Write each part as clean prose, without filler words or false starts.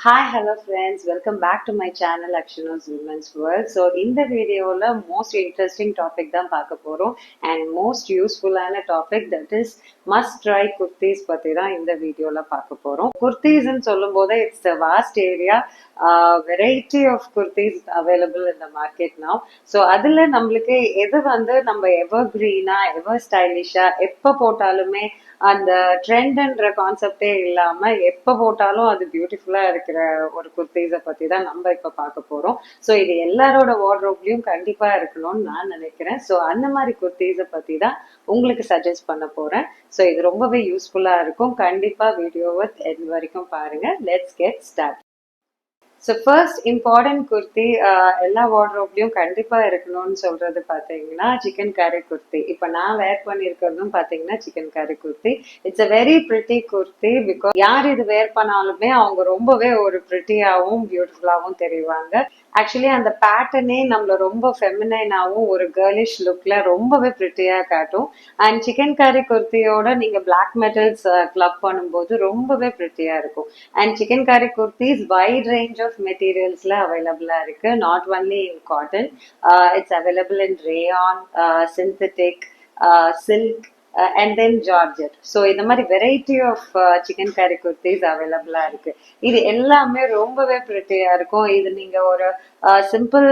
Hi, hello friends. Welcome back to my channel Akshana's Women's World. So இந்த வீடியோல most interesting topic தான் பார்க்க போறோம் and most useful ஆன topic that is must try kurtis பத்தி தான் இந்த வீடியோல பார்க்க போறோம். Kurtis ன்னு சொல்லும்போது it's a vast area, variety of kurtis available in the market now. So அதுல நம்மளுக்கு எது வந்து நம்ம evergreen-ஆ ever stylish-ஆ எப்ப போட்டாலுமே அந்த ட்ரெண்ட்ன்ற கான்செப்டே இல்லாம எப்ப போட்டாலும் அது பியூட்டிஃபுல்லா இருக்கிற ஒரு குர்த்தீஸை பத்தி தான் நம்ம இப்ப பார்க்க போறோம். ஸோ இது எல்லாரோட வார்ட்ரோப்லயும் கண்டிப்பா இருக்கணும்னு நான் நினைக்கிறேன். ஸோ அந்த மாதிரி குர்த்தீஸை பத்தி தான் உங்களுக்கு சஜஸ்ட் பண்ண போறேன். ஸோ இது ரொம்பவே யூஸ்ஃபுல்லா இருக்கும். கண்டிப்பா வீடியோவை எண்ட் வரைக்கும் பாருங்க. Let's get start. So first important kurti எல்லா வார்ட்ரோப்லையும் கண்டிப்பாக இருக்கணும்னு சொல்றது பார்த்தீங்கன்னா சிக்கன் கரி குர்த்தி. இப்போ நான் வேர் பண்ணியிருக்கிறதும் பார்த்தீங்கன்னா chikankari kurti. It's a very pretty kurti. Because யார் இது வேர் பண்ணாலுமே அவங்க ரொம்பவே ஒரு பிரிட்டியாகவும் பியூட்டிஃபுல்லாகவும் தெரிவாங்க. ஆக்சுவலி அந்த பேட்டர்னே நம்மள ரொம்ப ஃபெமினைனாகவும் ஒரு கேர்லிஷ் லுக்ல ரொம்பவே பிரிட்டியா காட்டும். அண்ட் சிக்கன் கரி குர்த்தியோட நீங்க பிளாக் மெட்டல்ஸ் கிளப் பண்ணும்போது ரொம்பவே பிரிட்டியா இருக்கும். And chikankari kurtis wide range of மெட்டீரியல்ஸ்ல அவைலபிளா இருக்கு. Not only in cotton, it's available in rayon, synthetic, silk and then Georgette. So இந்த மாதிரி variety of chikankari kurtis அவைலபிளா இருக்கு. இது எல்லாமே ரொம்பவே பிரிட்டியா இருக்கும். இது நீங்க ஒரு சிம்பிள்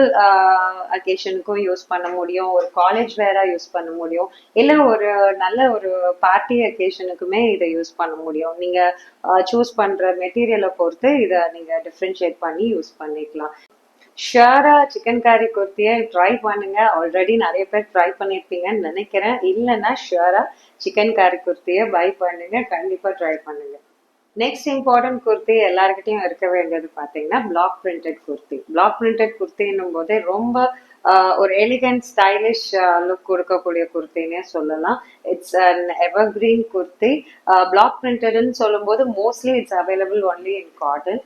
அக்கேஷனுக்கும் யூஸ் பண்ண முடியும், ஒரு காலேஜ் வேரா யூஸ் பண்ண முடியும், இல்ல ஒரு நல்ல ஒரு பார்ட்டி அக்கேஷனுக்குமே இதை யூஸ் பண்ண முடியும். நீங்க சூஸ் பண்ற மெட்டீரியலை பொறுத்து இதை நீங்க டிஃப்ரென்ஷியேட் பண்ணி யூஸ் பண்ணிக்கலாம். ஷியரா சிக்கன் கரி குர்த்தியை ட்ரை பண்ணுங்க. ஆல்ரெடி நிறைய பேர் ட்ரை பண்ணிருப்பீங்கன்னு நினைக்கிறேன். இல்லைன்னா ஷியரா சிக்கன் கரி குர்த்தியை பை பண்ணுங்க. கண்டிப்பா ட்ரை பண்ணுங்க. நெக்ஸ்ட் இம்பார்ட்டன்ட் குர்த்தி எல்லாருக்கிட்டையும் இருக்க வேண்டியது பார்த்தீங்கன்னா block printed kurti. Block printed குர்த்தின்னும் போதே ரொம்ப ஒரு எலிகன்ட் ஸ்டைலிஷ் லுக் கொடுக்கக்கூடிய குர்த்தினே சொல்லலாம். It's an evergreen kurti. Block பிரிண்டட்னு சொல்லும்போது mostly it's available only in cotton.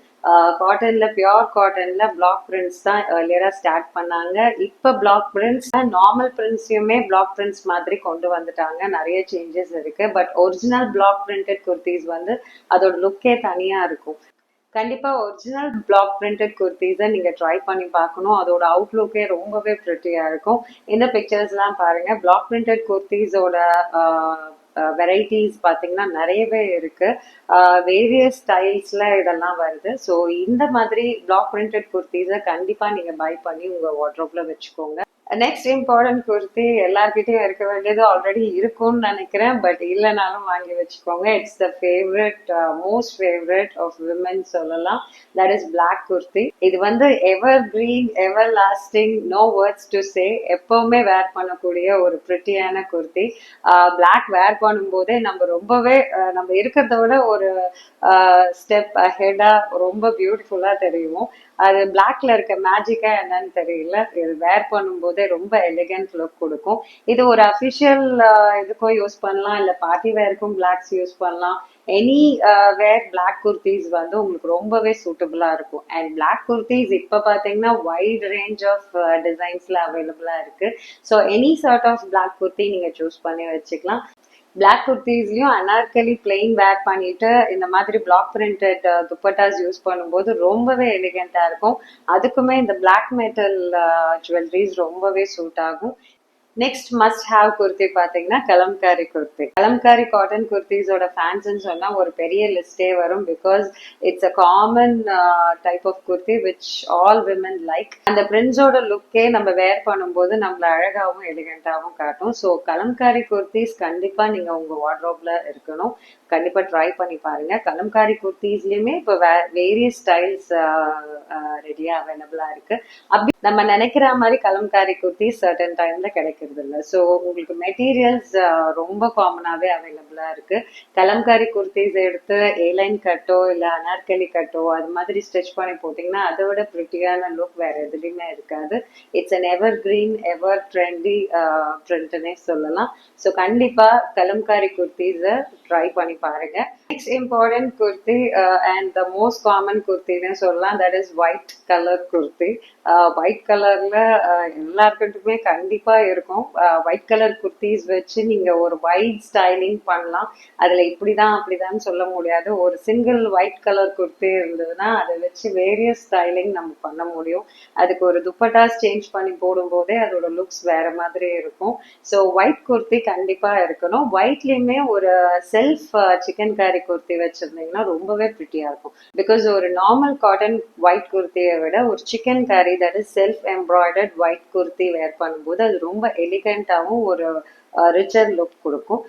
காட்டன்ல பியோர் காட்டன்ல பிளாக் பிரிண்ட்ஸ் தான் ஏர்லியரா ஸ்டார்ட் பண்ணாங்க. இப்ப பிளாக் பிரிண்ட்ஸ் நார்மல் பிரிண்ட்ஸையுமே பிளாக் பிரிண்ட்ஸ் மாதிரி கொண்டு வந்துட்டாங்க. நிறைய சேஞ்சஸ் இருக்கு. But original block printed kurtis வந்து அதோட லுக்கே தனியா இருக்கும். கண்டிப்பா ஒரிஜினல் பிளாக் பிரிண்டட் குர்த்திஸை நீங்க ட்ரை பண்ணி பார்க்கணும். அதோட அவுட்லுக்கே ரொம்பவே பிரிட்டியா இருக்கும். இந்த பிக்சர்ஸ் எல்லாம் பாருங்க. பிளாக் பிரிண்டட் குர்த்திஸோட வெரைட்டிஸ் பார்த்தீங்கன்னா நிறையவே இருக்கு. வேரியஸ் ஸ்டைல்ஸ்ல இதெல்லாம் வருது. ஸோ இந்த மாதிரி பிளாக் பிரிண்டட் குர்த்திஸை கண்டிப்பா நீங்க பை பண்ணி உங்க வார்ட்ரோப்ல வச்சுக்கோங்க. நெக்ஸ்ட் இம்பார்ட்டன்ட் குர்த்தி எல்லார்கிட்டயும் இருக்க வேண்டியது ஆல்ரெடி இருக்கும்னு நினைக்கிறேன். பட் இல்லைனாலும் வாங்கி வச்சுக்கோங்க. It's the favourite, most favourite of women சொல்லலாம். That is black kurti. இது வந்து evergreen, everlasting, no words to say. எப்பவுமே வேர் பண்ணக்கூடிய ஒரு பிரிட்டியான குர்த்தி. பிளாக் வேர் பண்ணும்போதே நம்ம ரொம்பவே நம்ம இருக்கிறத விட ஒரு ஸ்டெப் அஹெடா ரொம்ப பியூட்டிஃபுல்லா தெரியும். அது பிளாக்ல இருக்க மேஜிக்கா என்னன்னு தெரியல. இது வேர் பண்ணும்போதே ரொம்ப எலிகன்ட் லுக் கொடுக்கும். இது ஒரு அபிஷியல் இதுக்கும் யூஸ் பண்ணலாம், இல்ல பார்ட்டி வேருக்கும் பிளாக்ஸ் யூஸ் பண்ணலாம். எனி வேர் பிளாக் குர்த்திஸ் வந்து உங்களுக்கு ரொம்பவே சூட்டபிளா இருக்கும். அண்ட் பிளாக் குர்த்திஸ் இப்ப பாத்தீங்கன்னா வைட் ரேஞ்ச் ஆஃப் டிசைன்ஸ்ல அவைலபிளா இருக்கு. So any sort of black kurti நீங்க சூஸ் பண்ணி வச்சுக்கலாம். பிளாக் குர்த்திஸ்லயும் அனார்கலி பிளெயின் வேர் பண்ணிட்டு இந்த மாதிரி பிளாக் பிரிண்டட் துப்பட்டாஸ் யூஸ் பண்ணும்போது ரொம்பவே எலிகண்டா இருக்கும். அதுக்குமே இந்த பிளாக் மெட்டல் ஜுவல்லரிஸ் ரொம்பவே சூட் ஆகும். நெக்ஸ்ட் மஸ்ட் ஹாவ் குர்த்தி பார்த்தீங்கன்னா கலம்காரி குர்த்தி. கலம்காரி காட்டன் குர்த்திஸோட ஃபேன்ஸ்ன்னு சொன்னா ஒரு பெரிய லிஸ்டே வரும். Because it's a common type of kurti which all women like. அந்த பிரிண்ட்ஸோட லுக்கே நம்ம வேர் பண்ணும்போது நம்மள அழகாகவும் எலிகண்டாகவும் காட்டும். ஸோ கலம்காரி குர்த்திஸ் கண்டிப்பா நீங்க உங்க வார்ட்ரோப்ல இருக்கணும். கண்டிப்பா ட்ரை பண்ணி பாருங்க. கலம்காரி குர்த்திஸ்லயுமே இப்போ வேரியஸ் ஸ்டைல்ஸ் ரெடியா அவைலபிளா இருக்கு. அப்படி நம்ம நினைக்கிற மாதிரி கலம்காரி குர்த்திஸ் சர்டன் டைம்ல கிடைக்கிறது இல்லை. ஸோ உங்களுக்கு மெட்டீரியல்ஸ் ரொம்ப காமனாவே அவைலபிளா இருக்கு. கலம்காரி குர்த்திஸ் எடுத்து ஏலைன் கட்டோ இல்ல அனார்கலி கட்டோ அது மாதிரி ஸ்டிச் பண்ணி போட்டீங்கன்னா அதை விட பிரிட்டியான லுக் வேற எதுலையுமே இருக்காது. It's an evergreen, ever trendy ட்ரெண்ட்னே சொல்லலாம். ஸோ கண்டிப்பா கலம்காரி குர்த்திஸை ட்ரை பண்ணி பாருங்க. Next important kurti and the most common kurti னு சொல்லலாம், that is white color kurti. White colorல எல்லாருக்கிட்டுமே கண்டிப்பா இருக்கும். white color kurtis வச்சு நீங்க ஒரு wide styling பண்ணலாம். அதுல இப்படிதான் அப்படிதான் சொல்ல முடியாது. ஒரு single white color kurti இருந்ததுன்னா அதை வச்சு various styling நம்ம பண்ண முடியும். அதுக்கு ஒரு துப்பட்டாஸ் சேஞ்ச் பண்ணி போடும்போதே அதோட லுக்ஸ் வேற மாதிரி இருக்கும். ஸோ ஒயிட் குர்த்தி கண்டிப்பா இருக்கணும். ஒயிட்லயுமே ஒரு செல்ஃப் சிக்கன் கறி குர்த்தி வச்சிருந்தீங்கன்னா ரொம்பவே பிரிட்டியா இருக்கும். பிகாஸ் ஒரு நார்மல் காட்டன் ஒயிட் குர்த்தியை விட ஒரு chikankari that is self embroidered white kurti wear பண்ணும்போது அது ரொம்ப எலிகண்டாவும் ஒரு ரிச்சர் லுக் கொடுக்கும்.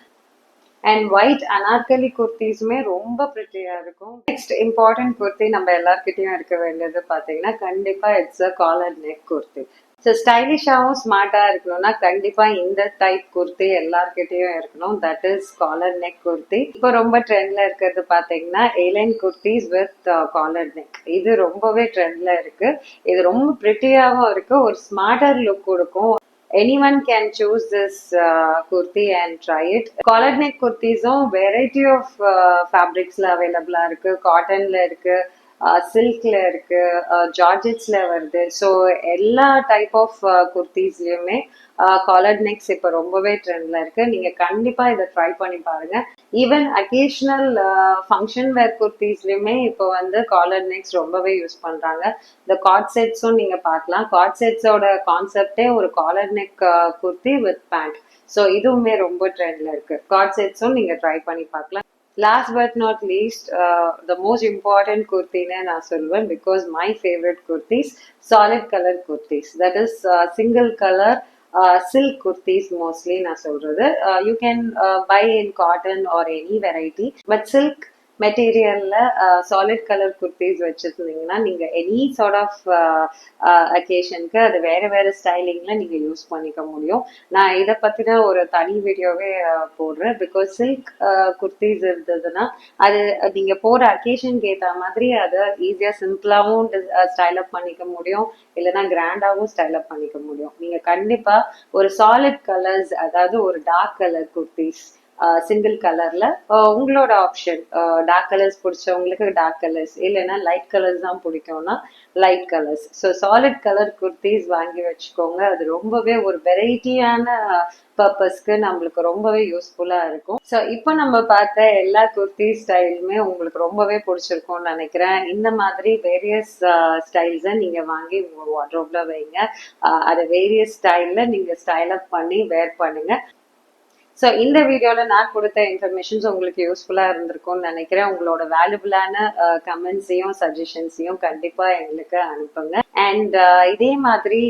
அண்ட் ஒயிட் அனார்கலி குர்த்திஸுமே ரொம்ப பிரிட்டியா இருக்கும். நெக்ஸ்ட் இம்பார்ட்டன்ட் குர்த்தி நம்ம எல்லார்கிட்டயும் இருக்க வேண்டியது பாத்தீங்கன்னா கண்டிப்பா it's a collar neck kurti. So ஸ்டைலிஷாகவும் ஸ்மார்ட்டா இருக்கணும்னா கண்டிப்பா இந்த டைப் குர்த்தி எல்லார்கிட்டயும் இருக்கணும். That is collar neck kurti. இப்போ ரொம்ப ட்ரெண்ட்ல இருக்கிறது பாத்தீங்கன்னா A line kurtis with collar neck. இது ரொம்பவே ட்ரெண்ட்ல இருக்கு. இது ரொம்ப பிரிட்டியாவும் இருக்கு, ஒரு ஸ்மார்ட்டர் லுக் கொடுக்கும். Anyone can choose this kurti and try it. Collar neck kurtisum variety of fabrics la available இருக்கு. காட்டன்ல இருக்கு, சில்க்ல இருக்கு, ஜார்ஜெட்ஸ்ல வருது. ஸோ எல்லா டைப் ஆஃப் குர்த்திஸ்லயுமே காலர்ட் நெக்ஸ் இப்போ ரொம்பவே ட்ரெண்ட்ல இருக்கு. நீங்க கண்டிப்பா இதை ட்ரை பண்ணி பாருங்க. ஈவன் அக்கேஷனல் ஃபங்க்ஷன் வேர் குர்த்திஸ்லயுமே இப்போ வந்து காலர்ட் நெக்ஸ் ரொம்பவே யூஸ் பண்றாங்க. இந்த கார்ட் செட்ஸும் நீங்க பார்க்கலாம். கார்ட் செட்ஸோட கான்செப்டே ஒரு collar neck kurti with pant. So இதுவுமே ரொம்ப ட்ரெண்ட்ல இருக்கு. கார்ட் செட்ஸும் நீங்க ட்ரை பண்ணி பார்க்கலாம். Last but not least, the most important kurti na solven, because my favorite kurtis, solid color kurtis. That is single color silk kurtis mostly na solradhu. You can buy in cotton or any variety, but silk மெட்டீரியல்ல solid colour kurtis வச்சிருந்தீங்கன்னா நீங்க any sort of அக்கேஷனுக்கு அது வேற வேற ஸ்டைலிங்ல நீங்க use பண்ணிக்க முடியும். நான் இதை பத்தின ஒரு தனி வீடியோவே போடுறேன். பிகாஸ் சில்க் குர்த்திஸ் இருந்ததுன்னா அது நீங்க போற அக்கேஷனுக்கு ஏற்ற மாதிரி அதை ஈஸியா சிம்பிளாவும் ஸ்டைல் அப் பண்ணிக்க முடியும், இல்லைன்னா கிராண்டாவும் ஸ்டைல் அப் பண்ணிக்க முடியும். நீங்க கண்டிப்பா ஒரு சாலிட் கலர்ஸ், அதாவது ஒரு டார்க் கலர் குர்த்திஸ் சிங்கிள் கலர்ல உங்களோட ஆப்ஷன். டார்க் கலர்ஸ் பிடிச்சவங்களுக்கு டார்க் கலர்ஸ், இல்லைன்னா லைட் கலர்ஸ் தான் பிடிக்கும்னா light colours. So solid colour kurtis வாங்கி வச்சுக்கோங்க. அது ரொம்பவே ஒரு வெரைட்டியான பர்பஸ்க்கு நம்மளுக்கு ரொம்பவே யூஸ்ஃபுல்லா இருக்கும். ஸோ இப்போ நம்ம பார்த்த எல்லா குர்த்தி ஸ்டைலுமே உங்களுக்கு ரொம்பவே பிடிச்சிருக்கும்னு நினைக்கிறேன். இந்த மாதிரி வேரியஸ் ஸ்டைல்ஸை நீங்க வாங்கி உங்க வார்ட்ரோப்ல வைங்க. அதை வேரியஸ் ஸ்டைல்ல நீங்க ஸ்டைல் அப் பண்ணி வேர் பண்ணுங்க. ஸோ இந்த வீடியோல நான் கொடுத்த இன்ஃபர்மேஷன்ஸ் உங்களுக்கு யூஸ்ஃபுல்லா இருந்திருக்கும்னு நினைக்கிறேன். உங்களோட வேல்யூபிளான கமெண்ட்ஸையும் சஜஷன்ஸையும் கண்டிப்பா எங்களுக்கு அனுப்புங்க. அண்ட் இதே மாதிரி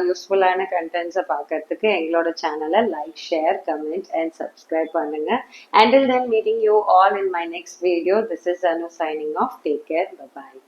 யூஸ்ஃபுல்லான கண்டென்ட்ஸை பார்க்கறதுக்கு எங்களோட சேனலை like, share, comment and subscribe பண்ணுங்க. Until then, meeting you all in my next video. This is Anu signing off. Take care. Bye bye.